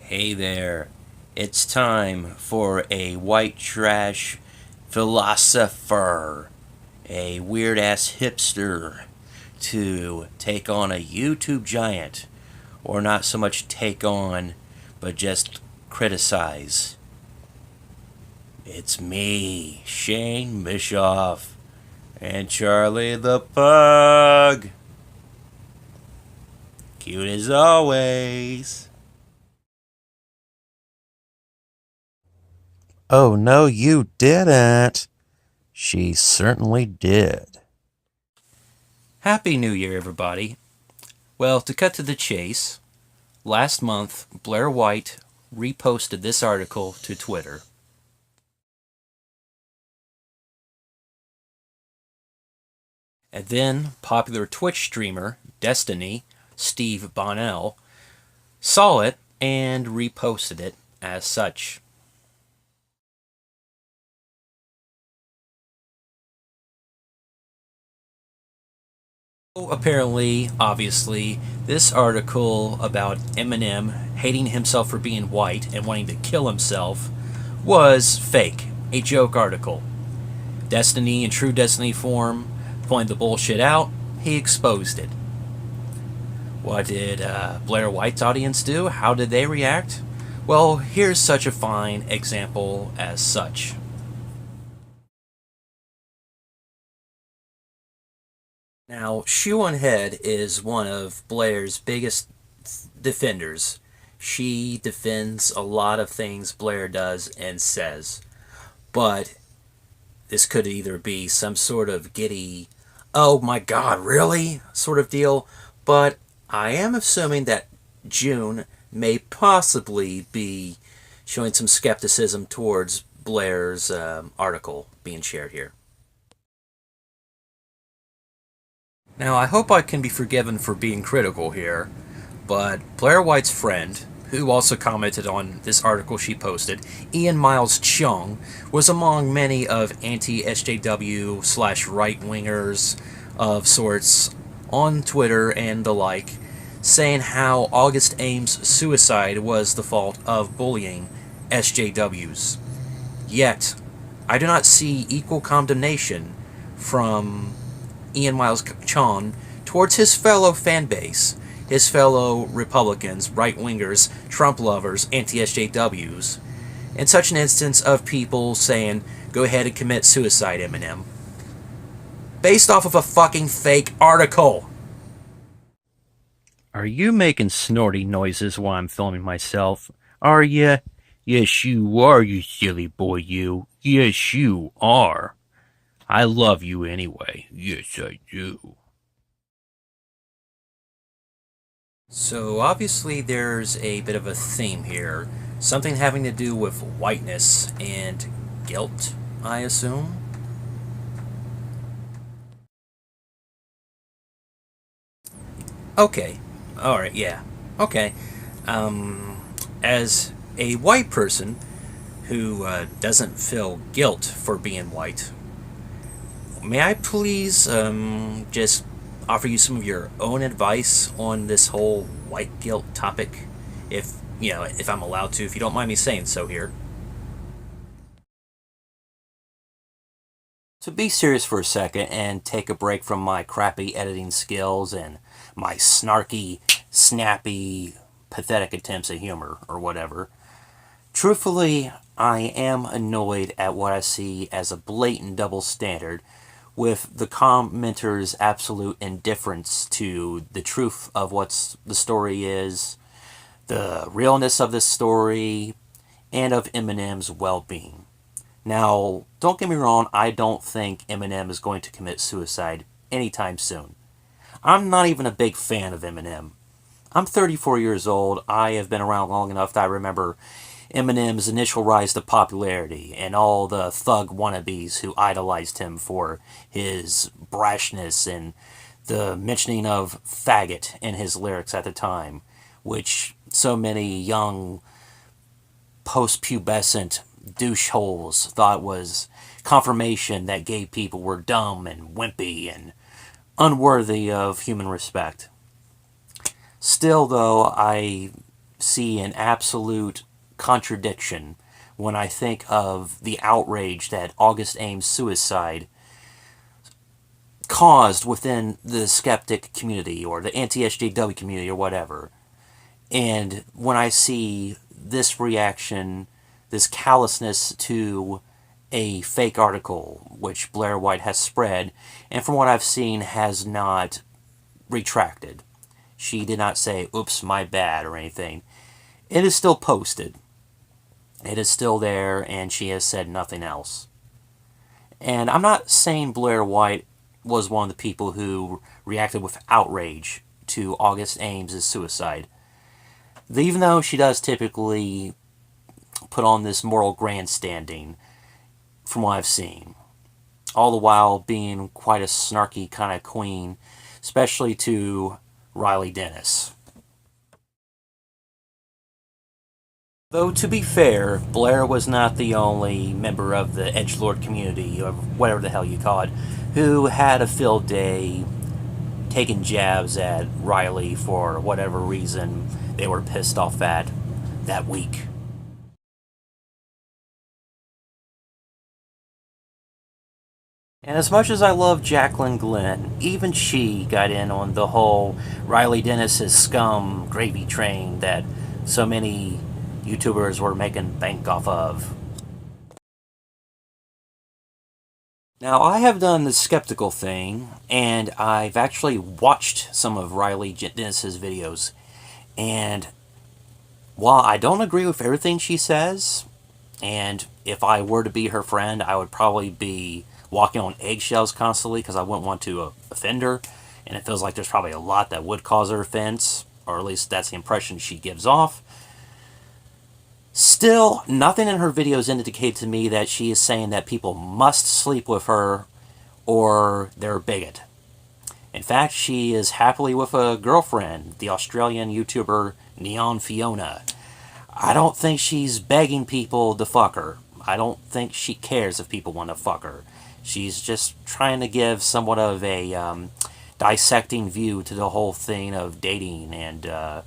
Hey there, it's time for a white trash philosopher, a weird ass hipster, to take on a YouTube giant, or not so much take on, but just criticize. It's me, Shane Bischoff, and Charlie the Pug. Cute as always. Oh, no, you didn't. She certainly did. Happy New Year, everybody. Well, to cut to the chase, last month, Blaire White reposted this article to Twitter. And then, popular Twitch streamer, Destiny, Steve Bonnell, saw it and reposted it as such. Apparently, obviously, this article about Eminem hating himself for being white and wanting to kill himself was fake, a joke article. Destiny, in true Destiny form, pointed the bullshit out, he exposed it. What did Blaire White's audience do? How did they react? Well, here's such a fine example as such. Now, Shoe on Head is one of Blaire's biggest defenders. She defends a lot of things Blaire does and says. But this could either be some sort of giddy, oh my god, really? Sort of deal. But I am assuming that June may possibly be showing some skepticism towards Blaire's article being shared here. Now, I hope I can be forgiven for being critical here, but Blaire White's friend, who also commented on this article she posted, Ian Miles Chung, was among many of anti-SJW slash right-wingers of sorts on Twitter and the like, saying how August Ames' suicide was the fault of bullying SJWs. Yet, I do not see equal condemnation from Ian Miles Chung towards his fellow fan base, his fellow Republicans, right-wingers, Trump lovers, anti-SJWs, in such an instance of people saying, go ahead and commit suicide, Eminem, based off of a fucking fake article. Are you making snorty noises while I'm filming myself? Are ya? Yes, you are, you silly boy, you. Yes, you are. I love you anyway. Yes, I do. So obviously there's a bit of a theme here. Something having to do with whiteness and guilt, I assume. Okay. Alright, yeah. Okay. As a white person who doesn't feel guilt for being white, may I please just offer you some of your own advice on this whole white guilt topic, if if I'm allowed to, if you don't mind me saying so here. To be serious for a second and take a break from my crappy editing skills and my snarky, snappy, pathetic attempts at humor or whatever, truthfully, I am annoyed at what I see as a blatant double standard with the commenter's absolute indifference to the truth of what the story is, the realness of the story, and of Eminem's well-being. Now, don't get me wrong, I don't think Eminem is going to commit suicide anytime soon. I'm not even a big fan of Eminem. I'm 34 years old. I have been around long enough that I remember Eminem's initial rise to popularity and all the thug wannabes who idolized him for his brashness and the mentioning of faggot in his lyrics at the time, which so many young post-pubescent doucheholes thought was confirmation that gay people were dumb and wimpy and unworthy of human respect. Still, though, I see an absolute contradiction when I think of the outrage that August Ames' suicide caused within the skeptic community or the anti-SJW community or whatever. And when I see this reaction, this callousness to a fake article which Blaire White has spread, and from what I've seen has not retracted. She did not say, oops, my bad, or anything. It is still posted. It is still there, and she has said nothing else. And I'm not saying Blaire White was one of the people who reacted with outrage to August Ames' suicide. Even though she does typically put on this moral grandstanding, from what I've seen, all the while being quite a snarky kind of queen, especially to Riley Dennis. Though, to be fair, Blaire was not the only member of the edgelord community, or whatever the hell you call it, who had a field day taking jabs at Riley for whatever reason they were pissed off at that week. And as much as I love Jacqueline Glenn, even she got in on the whole Riley Dennis's scum gravy train that so many YouTubers were making bank off of. Now, I have done the skeptical thing, and I've actually watched some of Riley Dennis's videos. And while I don't agree with everything she says, and if I were to be her friend, I would probably be walking on eggshells constantly because I wouldn't want to offend her. And it feels like there's probably a lot that would cause her offense, or at least that's the impression she gives off. Still, nothing in her videos indicates to me that she is saying that people must sleep with her or they're a bigot. In fact, she is happily with a girlfriend, the Australian YouTuber Neon Fiona. I don't think she's begging people to fuck her. I don't think she cares if people want to fuck her. She's just trying to give somewhat of a dissecting view to the whole thing of dating and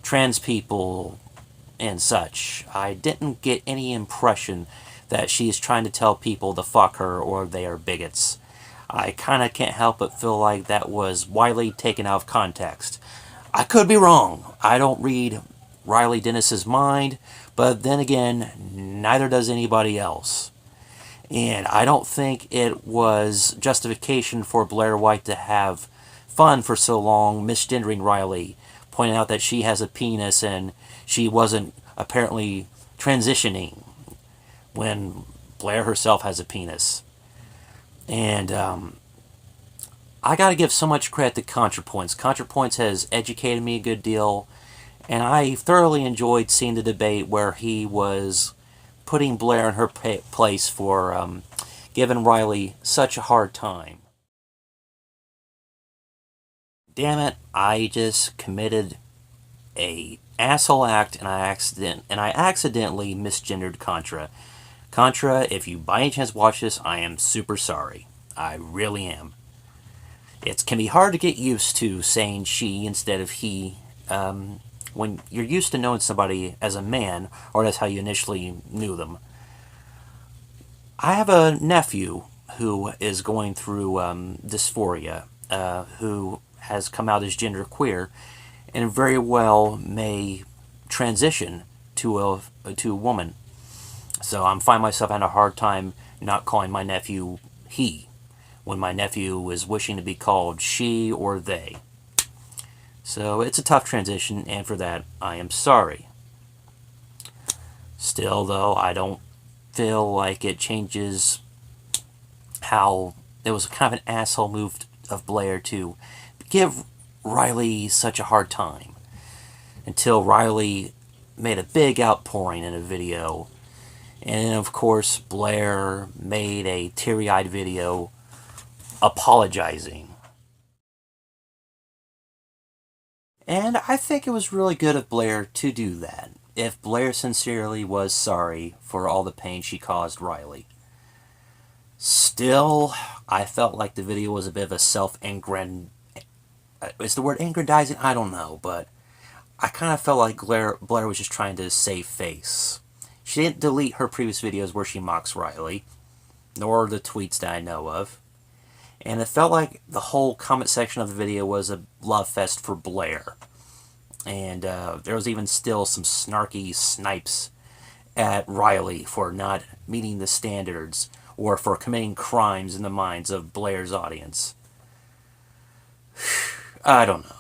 trans people and such. I didn't get any impression that she's trying to tell people to fuck her or they are bigots. I kind of can't help but feel like that was widely taken out of context. I could be wrong. I don't read Riley Dennis's mind, but then again, neither does anybody else. And I don't think it was justification for Blaire White to have fun for so long misgendering Riley, pointing out that she has a penis and she wasn't apparently transitioning when Blaire herself has a penis. And I gotta give so much credit to ContraPoints. ContraPoints has educated me a good deal, and I thoroughly enjoyed seeing the debate where he was putting Blaire in her place for giving Riley such a hard time. Damn it, I just committed a asshole act and I accidentally misgendered Contra. Contra, if you by any chance watch this, I am super sorry. I really am. It can be hard to get used to saying she instead of he when you're used to knowing somebody as a man, or that's how you initially knew them. I have a nephew who is going through dysphoria, who has come out as genderqueer, and very well may transition to a woman. So I'm finding myself having a hard time not calling my nephew he, when my nephew is wishing to be called she or they. So it's a tough transition, and for that, I am sorry. Still, though, I don't feel like it changes how it was kind of an asshole move of Blaire to give Riley such a hard time until Riley made a big outpouring in a video. And then, of course, Blaire made a teary-eyed video apologizing. And I think it was really good of Blaire to do that, if Blaire sincerely was sorry for all the pain she caused Riley. Still, I felt like the video was a bit of a is the word aggrandizing? I don't know, but I kind of felt like Blaire was just trying to save face. She didn't delete her previous videos where she mocks Riley, nor the tweets that I know of. And it felt like the whole comment section of the video was a love fest for Blaire. And there was even still some snarky snipes at Riley for not meeting the standards or for committing crimes in the minds of Blaire's audience. I don't know.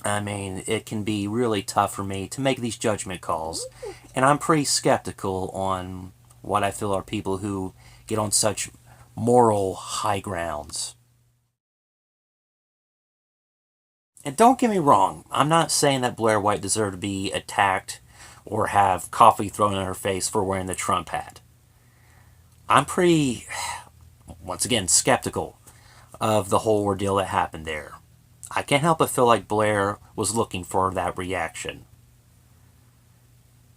I mean, it can be really tough for me to make these judgment calls, and I'm pretty skeptical on what I feel are people who get on such moral high grounds. And don't get me wrong, I'm not saying that Blaire White deserved to be attacked or have coffee thrown in her face for wearing the Trump hat. I'm pretty, once again, skeptical of the whole ordeal that happened there. I can't help but feel like Blaire was looking for that reaction.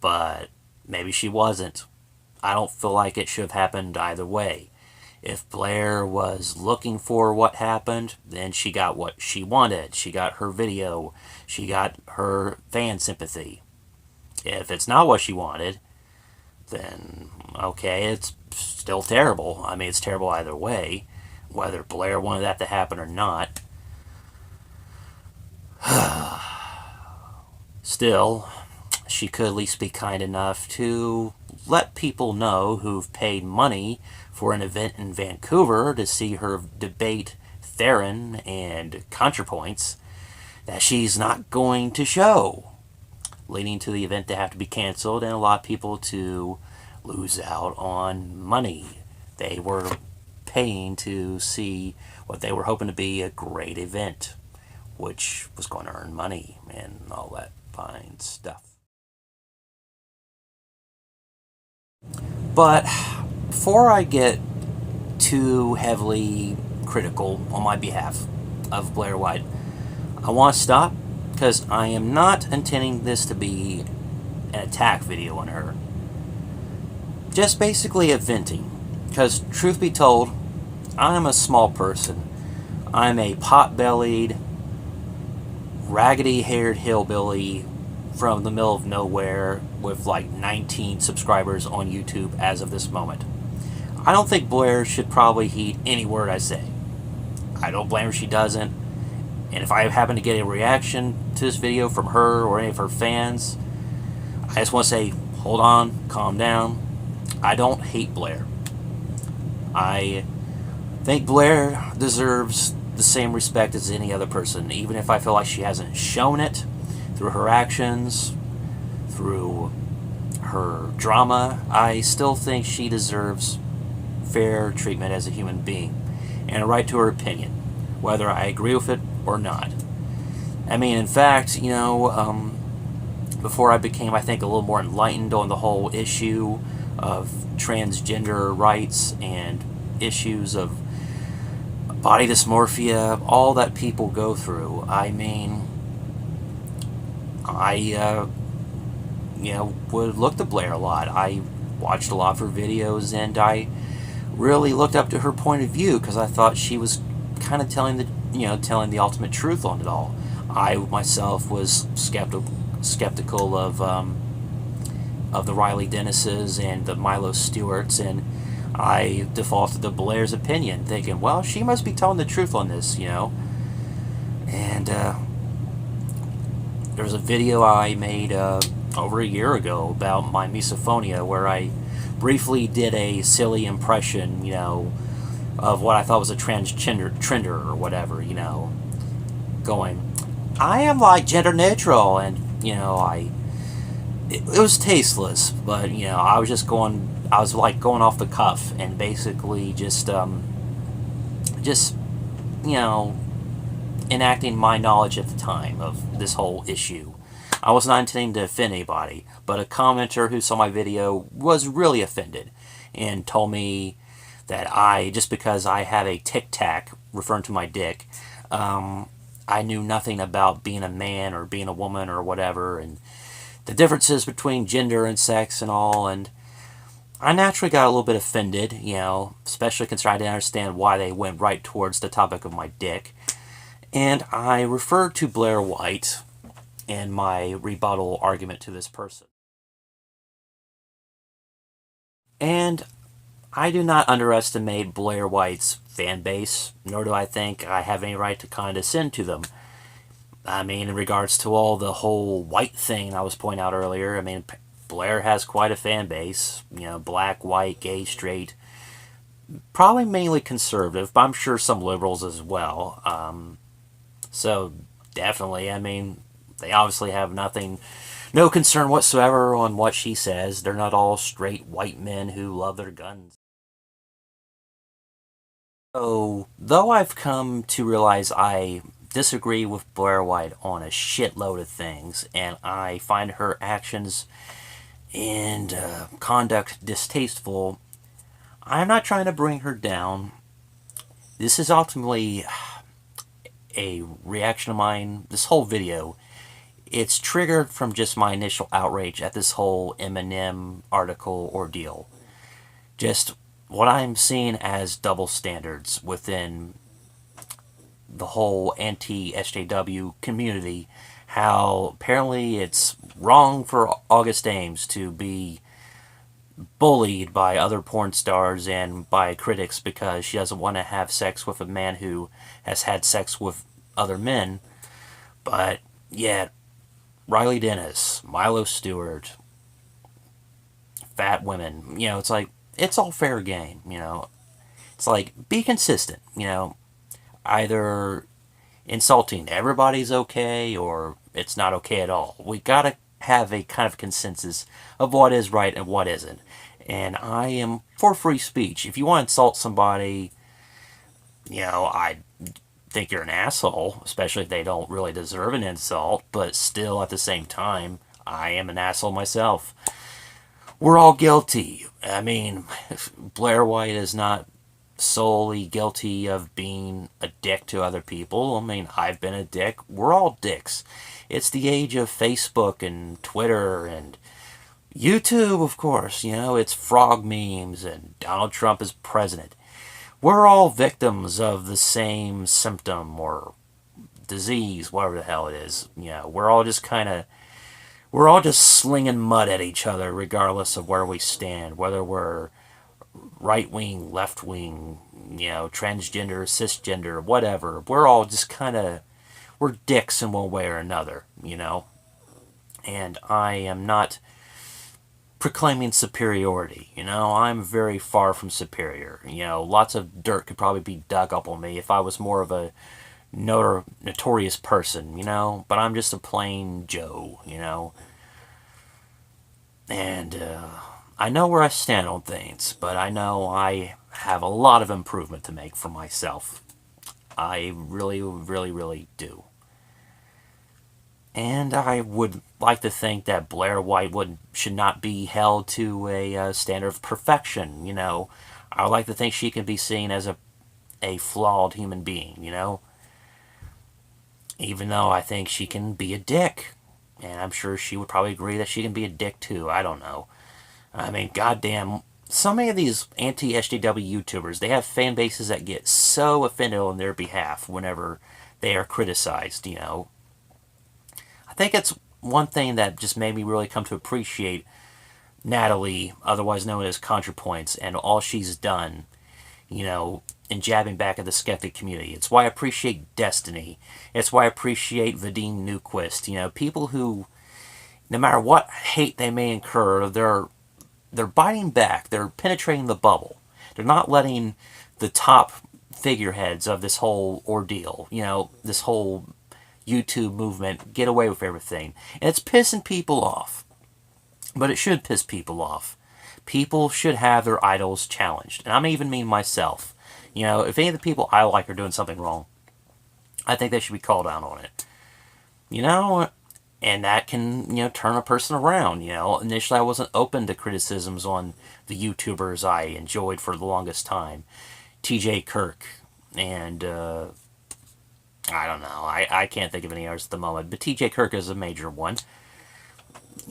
But maybe she wasn't. I don't feel like it should have happened either way. If Blaire was looking for what happened, then she got what she wanted. She got her video. She got her fan sympathy. If it's not what she wanted, then okay, it's still terrible. I mean, it's terrible either way, whether Blaire wanted that to happen or not. Still, she could at least be kind enough to let people know who've paid money for an event in Vancouver to see her debate Theron and ContraPoints that she's not going to show, leading to the event to have to be canceled and a lot of people to lose out on money. They were paying to see what they were hoping to be a great event, which was going to earn money and all that fine stuff. But before I get too heavily critical on my behalf of Blaire White, I want to stop because I am not intending this to be an attack video on her. Just basically a venting. Because truth be told, I'm a small person. I'm a pot-bellied, raggedy-haired hillbilly from the middle of nowhere with like 19 subscribers on YouTube as of this moment. I don't think Blaire should probably heed any word I say. I don't blame her if she doesn't. And if I happen to get a reaction to this video from her or any of her fans, I just want to say, hold on, calm down. I don't hate Blaire. I think Blaire deserves the same respect as any other person, even if I feel like she hasn't shown it through her actions, through her drama. I still think she deserves fair treatment as a human being and a right to her opinion, whether I agree with it or not. I mean, in fact, before I became, I think, a little more enlightened on the whole issue of transgender rights and issues of body dysmorphia, all that people go through. I mean, I would look to Blaire a lot. I watched a lot of her videos, and I really looked up to her point of view because I thought she was kind of telling the ultimate truth on it all. I myself was skeptical of the Riley Dennises and the Milo Stewarts, and I defaulted to Blaire's opinion, thinking, well, she must be telling the truth on this, And there was a video I made over a year ago about my misophonia, where I briefly did a silly impression, of what I thought was a transgender or whatever, going, I am like gender neutral, and it was tasteless, but I was like going off the cuff and basically just enacting my knowledge at the time of this whole issue. I was not intending to offend anybody, but a commenter who saw my video was really offended and told me that just because I have a tic-tac, referring to my dick, I knew nothing about being a man or being a woman or whatever, and the differences between gender and sex and all, and I naturally got a little bit offended, especially considering I didn't understand why they went right towards the topic of my dick. And I referred to Blaire White in my rebuttal argument to this person. And I do not underestimate Blaire White's fan base, nor do I think I have any right to condescend to them. I mean, in regards to all the whole white thing I was pointing out earlier, I mean, Blaire has quite a fan base. You know, black, white, gay, straight. Probably mainly conservative, but I'm sure some liberals as well. So, definitely, I mean, they obviously have no concern whatsoever on what she says. They're not all straight white men who love their guns. So, though I've come to realize I disagree with Blaire White on a shitload of things, and I find her actions and conduct distasteful, I'm not trying to bring her down. This is ultimately a reaction of mine. This whole video, it's triggered from just my initial outrage at this whole Eminem article ordeal. Just what I'm seeing as double standards within the whole anti-SJW community. How apparently it's wrong for August Ames to be bullied by other porn stars and by critics because she doesn't want to have sex with a man who has had sex with other men. But yet, Riley Dennis, Milo Stewart, fat women, it's like, it's all fair game, It's like, be consistent, Either insulting everybody's okay or it's not okay at all. We gotta have a kind of consensus of what is right and what isn't. And I am for free speech. If you want to insult somebody, I think you're an asshole, especially if they don't really deserve an insult, but still at the same time, I am an asshole myself. We're all guilty. I mean, Blaire White is not solely guilty of being a dick to other people. I mean, I've been a dick. We're all dicks. It's the age of Facebook and Twitter and YouTube, of course. It's frog memes and Donald Trump is president. We're all victims of the same symptom or disease, whatever the hell it is. We're all just slinging mud at each other regardless of where we stand, whether we're right wing, left wing, transgender, cisgender, whatever. We're all just we're dicks in one way or another, And I am not proclaiming superiority, I'm very far from superior. Lots of dirt could probably be dug up on me if I was more of a notorious person, but I'm just a plain Joe, And I know where I stand on things, but I know I have a lot of improvement to make for myself. I really, really, really do. And I would like to think that Blaire White should not be held to a standard of perfection, I would like to think she can be seen as a flawed human being, Even though I think she can be a dick. And I'm sure she would probably agree that she can be a dick too. I don't know. I mean, goddamn, so many of these anti-SJW YouTubers, they have fan bases that get so offended on their behalf whenever they are criticized, I think it's one thing that just made me really come to appreciate Natalie, otherwise known as ContraPoints, and all she's done, in jabbing back at the skeptic community. It's why I appreciate Destiny. It's why I appreciate Vadim Newquist. People who, no matter what hate they may incur, they're biting back. They're penetrating the bubble. They're not letting the top figureheads of this whole ordeal, this whole YouTube movement get away with everything. And it's pissing people off. But it should piss people off. People should have their idols challenged. And I even mean myself. If any of the people I like are doing something wrong, I think they should be called out on it. And that can, turn a person around. Initially I wasn't open to criticisms on the YouTubers I enjoyed for the longest time. TJ Kirk and, I don't know, I can't think of any others at the moment, but TJ Kirk is a major one.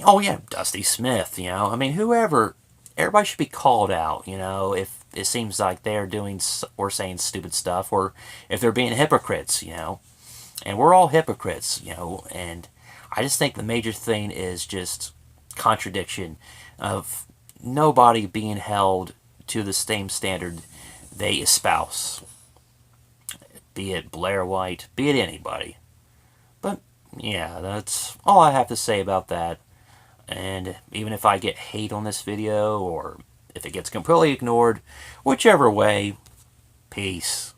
Oh yeah, Dusty Smith, I mean, whoever, everybody should be called out, if it seems like they're doing or saying stupid stuff, or if they're being hypocrites, and we're all hypocrites, and I just think the major thing is just contradiction of nobody being held to the same standard they espouse, be it Blaire White, be it anybody. But yeah, that's all I have to say about that. And even if I get hate on this video or if it gets completely ignored, whichever way, peace.